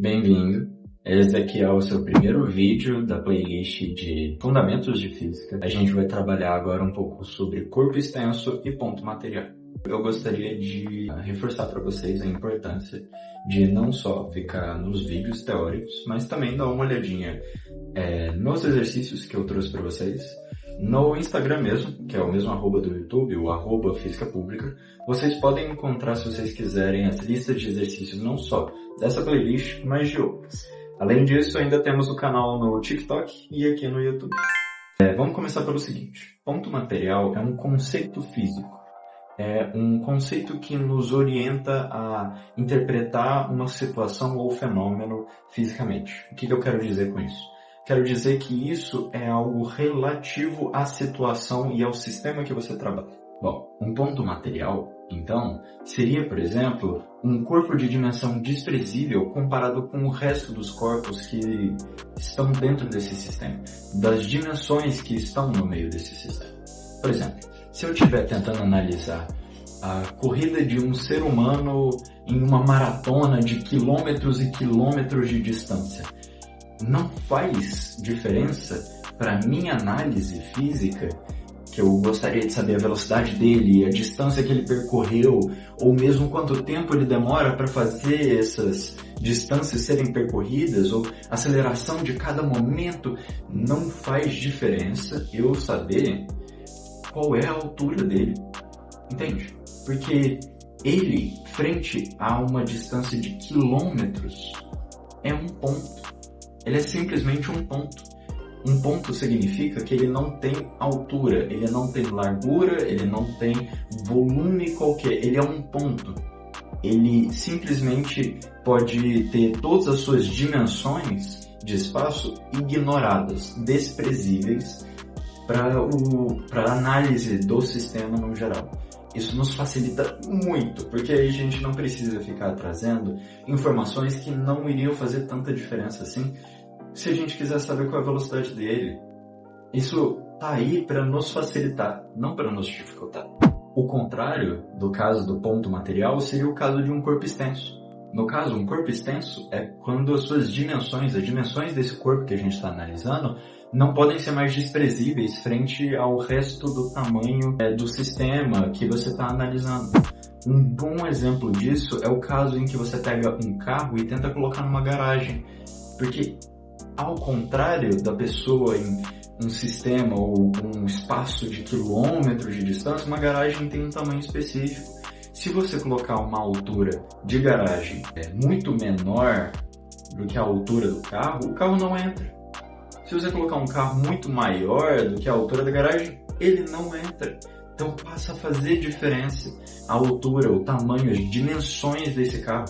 Bem-vindo. Esse aqui é o seu primeiro vídeo da playlist de Fundamentos de Física. A gente vai trabalhar agora um pouco sobre corpo extenso e ponto material. Eu gostaria de reforçar para vocês a importância de não só ficar nos vídeos teóricos, mas também dar uma olhadinha nos exercícios que eu trouxe para vocês. No Instagram mesmo, que é o mesmo arroba do YouTube, o @Física Pública, vocês podem encontrar, se vocês quiserem, as listas de exercícios não só dessa playlist, mas de outras. Além disso, ainda temos o canal no TikTok e aqui no YouTube. Vamos começar pelo seguinte. Ponto material é um conceito físico. É um conceito que nos orienta a interpretar uma situação ou fenômeno fisicamente. O que eu quero dizer com isso? Quero dizer que isso é algo relativo à situação e ao sistema que você trabalha. Bom, um ponto material, então, seria, por exemplo, um corpo de dimensão desprezível comparado com o resto dos corpos que estão dentro desse sistema, das dimensões que estão no meio desse sistema. Por exemplo, se eu estiver tentando analisar a corrida de um ser humano em uma maratona de quilômetros e quilômetros de distância, não faz diferença para minha análise física, que eu gostaria de saber a velocidade dele, a distância que ele percorreu, ou mesmo quanto tempo ele demora para fazer essas distâncias serem percorridas, ou a aceleração de cada momento. Não faz diferença eu saber qual é a altura dele, entende? Porque ele, frente a uma distância de quilômetros, é um ponto. Ele é simplesmente um ponto. Um ponto significa que ele não tem altura, ele não tem largura, ele não tem volume qualquer, ele é um ponto. Ele simplesmente pode ter todas as suas dimensões de espaço ignoradas, desprezíveis para a análise do sistema no geral. Isso nos facilita muito, porque aí a gente não precisa ficar trazendo informações que não iriam fazer tanta diferença assim, se a gente quiser saber qual é a velocidade dele. Isso tá aí para nos facilitar, não para nos dificultar. O contrário do caso do ponto material seria o caso de um corpo extenso. No caso, um corpo extenso é quando as suas dimensões, as dimensões desse corpo que a gente está analisando, não podem ser mais desprezíveis frente ao resto do tamanho do sistema que você está analisando. Um bom exemplo disso é o caso em que você pega um carro e tenta colocar numa garagem. Porque, ao contrário da pessoa em um sistema ou um espaço de quilômetros de distância, uma garagem tem um tamanho específico. Se você colocar uma altura de garagem muito menor do que a altura do carro, o carro não entra. Se você colocar um carro muito maior do que a altura da garagem, ele não entra. Então passa a fazer diferença a altura, o tamanho, as dimensões desse carro.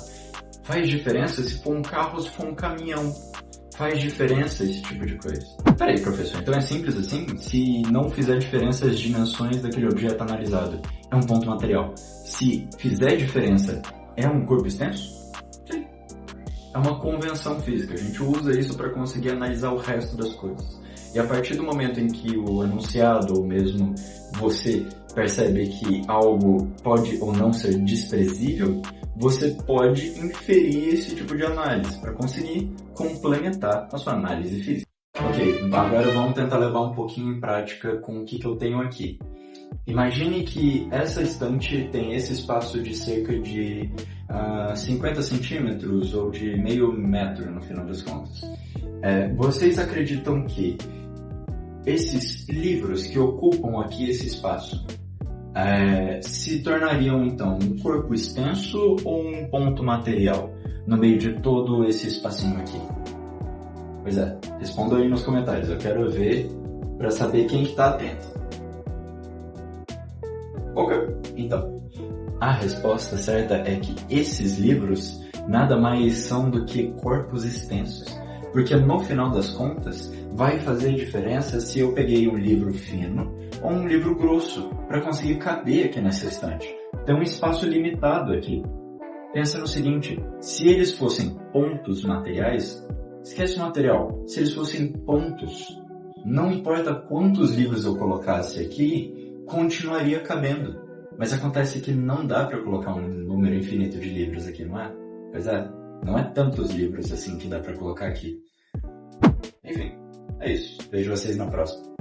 Faz diferença se for um carro ou se for um caminhão. Faz diferença esse tipo de coisa. Peraí, professor, então é simples assim? Se não fizer diferença as dimensões daquele objeto analisado, é um ponto material. Se fizer diferença, é um corpo extenso? Sim. É uma convenção física. A gente usa isso para conseguir analisar o resto das coisas. E a partir do momento em que o enunciado, ou mesmo você, percebe que algo pode ou não ser desprezível, você pode inferir esse tipo de análise para conseguir complementar a sua análise física. Ok, agora vamos tentar levar um pouquinho em prática com o que eu tenho aqui. Imagine que essa estante tem esse espaço de cerca de 50 centímetros ou de meio metro no final das contas. Vocês acreditam que esses livros que ocupam aqui esse espaço se tornariam então um corpo extenso ou um ponto material no meio de todo esse espacinho aqui? Pois é, respondam aí nos comentários, eu quero ver para saber quem que tá atento. Ok, então, a resposta certa é que esses livros nada mais são do que corpos extensos, porque no final das contas vai fazer diferença se eu peguei um livro fino ou um livro grosso para conseguir caber aqui nessa estante. Tem um espaço limitado aqui. Pensa no seguinte, se eles fossem pontos materiais, esquece o material. Se eles fossem pontos, não importa quantos livros eu colocasse aqui, continuaria cabendo. Mas acontece que não dá para colocar um número infinito de livros aqui, não é? Pois é. Não é tantos livros assim que dá pra colocar aqui. Enfim, é isso. Vejo vocês na próxima.